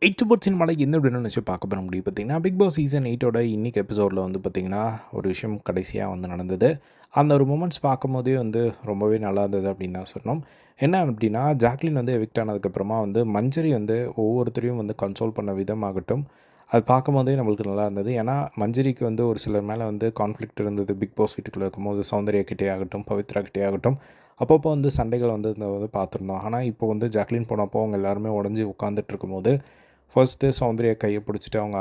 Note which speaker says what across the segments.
Speaker 1: Eight board சினிமாவில் எந்த விடணும்னு வச்சு பார்க்க போகிற முடியும் பார்த்திங்கன்னா பிக் பாஸ் சீசன் 8ஓட இன்றைக்கி எபிசோடில் வந்து பார்த்திங்கன்னா ஒரு விஷயம் கடைசியாக வந்து நடந்தது. அந்த ஒரு மூமெண்ட்ஸ் பார்க்கும்போதே வந்து ரொம்பவே நல்லா இருந்தது அப்படின்னு தான் சொல்லணும். என்ன அப்படின்னா ஜாக்லின் வந்து எவிக்ட் ஆனதுக்கப்புறமா வந்து மஞ்சரி வந்து ஒவ்வொருத்தரையும் வந்து கன்சோல் பண்ண விதமாகட்டும், அது பார்க்கும்போதே நம்மளுக்கு நல்லா இருந்தது. ஏன்னா மஞ்சரிக்கு வந்து ஒரு சிலர் மேலே வந்து கான்ஃப்ளிக்ட் இருந்தது. பிக் பாஸ் வீட்டுக்குள்ளே இருக்கும்போது சௌந்தர்யா கிட்டே ஆகட்டும், பவித்ரா கிட்டே ஆகட்டும், அப்பப்போ வந்து சண்டைகள் வந்து இந்த வந்து பார்த்துருந்தோம். ஆனால் இப்போ வந்து ஜாக்லின் போனப்போ அவங்க எல்லாருமே உடஞ்சி உட்காந்துட்டு இருக்கும்போது ஃபர்ஸ்ட்டு சௌந்தர்யா கையை பிடிச்சிட்டு அவங்க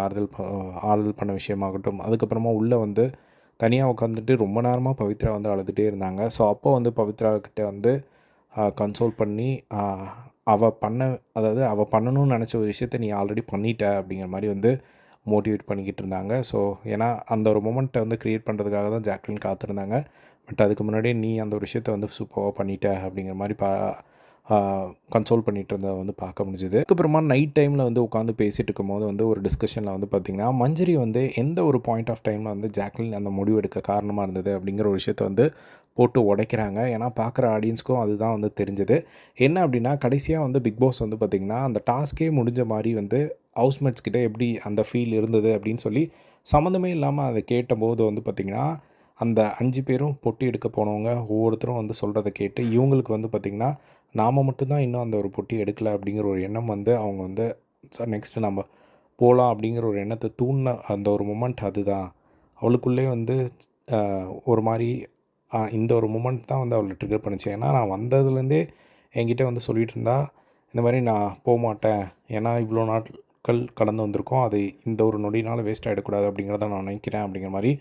Speaker 1: ஆறுதல் பண்ண விஷயமாகட்டும், அதுக்கப்புறமா உள்ளே வந்து தனியாக உட்காந்துட்டு ரொம்ப நேரமாக பவித்ரா வந்து அழுதுகிட்டே இருந்தாங்க. ஸோ அப்போ வந்து பவித்ரா கிட்ட வந்து கன்சோல் பண்ணி அவள் பண்ணணும்னு நினச்ச ஒரு விஷயத்த நீ ஆல்ரெடி பண்ணிட்ட அப்படிங்கிற மாதிரி வந்து மோட்டிவேட் பண்ணிக்கிட்டு இருந்தாங்க. ஸோ ஏன்னா அந்த ஒரு மொமெண்ட்டை வந்து க்ரியேட் பண்ணுறதுக்காக தான் ஜாக்லின் காத்திருந்தாங்க. பட் அதுக்கு முன்னாடியே நீ அந்த ஒரு விஷயத்த வந்து சூப்பராக பண்ணிட்ட அப்படிங்கிற மாதிரி கன்சோல் பண்ணிகிட்டு இருந்ததை வந்து பார்க்க முடிஞ்சுது. அதுக்கப்புறமா நைட் டைமில் வந்து உட்காந்து பேசிகிட்டு இருக்கும்போது வந்து ஒரு டிஸ்கஷனில் வந்து பார்த்திங்கன்னா மஞ்சரி வந்து எந்த ஒரு பாயிண்ட் ஆஃப் டைமில் வந்து ஜாக்லின் அந்த முடிவு எடுக்க காரணமாக இருந்தது அப்படிங்கிற ஒரு விஷயத்தை வந்து போட்டு உடைக்கிறாங்க. ஏன்னா பார்க்குற ஆடியன்ஸ்க்கும் அதுதான் வந்து தெரிஞ்சது. என்ன அப்படின்னா கடைசியாக வந்து பிக் பாஸ் வந்து பார்த்திங்கன்னா அந்த டாஸ்க்கே முடிஞ்ச மாதிரி வந்து ஹவுஸ்மேட்ஸ் கிட்டே எப்படி அந்த ஃபீல் இருந்தது அப்படின்னு சொல்லி சம்மந்தமே இல்லாமல் அதை கேட்டபோது வந்து பார்த்திங்கன்னா அந்த 5 பேரும் பொட்டி எடுக்க போனவங்க ஒவ்வொருத்தரும் வந்து சொல்கிறத கேட்டு இவங்களுக்கு வந்து பார்த்திங்கன்னா நாம் மட்டும்தான் இன்னும் அந்த ஒரு பொட்டி எடுக்கலை அப்படிங்கிற ஒரு எண்ணம் வந்து அவங்க வந்து நெக்ஸ்ட்டு நம்ம போகலாம் அப்படிங்கிற ஒரு எண்ணத்தை தூண்டின அந்த ஒரு மொமெண்ட் அதுதான். அவளுக்குள்ளே வந்து ஒரு மாதிரி இந்த ஒரு மொமெண்ட் தான் வந்து அவளை ட்ரிகர் பண்ணிச்சு. ஏன்னா நான் வந்ததுலேருந்தே என்கிட்ட வந்து சொல்லிகிட்டு இருந்தா இந்த மாதிரி நான் போகமாட்டேன், ஏன்னா இவ்வளோ நாட்கள் கடந்து வந்திருக்கோம், அது இந்த ஒரு நொடினால் வேஸ்ட் ஆகிடக்கூடாது அப்படிங்கிறத நான் நினைக்கிறேன் அப்படிங்கிற மாதிரி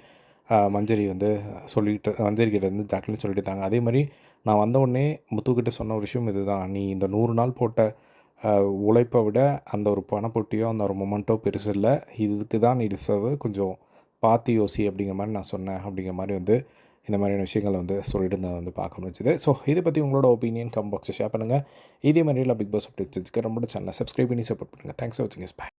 Speaker 1: மஞ்சரி வந்து மஞ்சரிக்கிட்ட வந்து ஜாக்லின் சொல்லிட்டு இருந்தாங்க. அதே மாதிரி நான் வந்த உடனே முத்துக்கிட்ட சொன்ன ஒரு விஷயம் இதுதான், நீ இந்த 100 நாள் போட்ட உழைப்பை விட அந்த ஒரு பணப்பொட்டியோ அந்த ஒரு மொமெண்ட்டோ பெருசு இல்லை, இதுக்கு தான் நீ டிசர்வு, கொஞ்சம் பார்த்து யோசி அப்படிங்கிற மாதிரி நான் சொன்னேன் அப்படிங்கிற மாதிரி வந்து இந்த மாதிரியான விஷயங்கள் வந்து சொல்லிட்டு நான் வந்து பார்க்க முடிஞ்சுது. ஸோ இதை பற்றி உங்களோட ஒப்பீனியன் கமெண்ட் பாக்ஸில் ஷேர் பண்ணுங்கள். இதே மாதிரிலாம் பிக் பாஸ் அப்டேட்ஸ் நம்மளோட சேனலை சப்ஸ்கிரைப் பண்ணி சப்போர்ட் பண்ணுங்கள். தேங்க்ஸ் ஃபார் வாட்சிங். பை.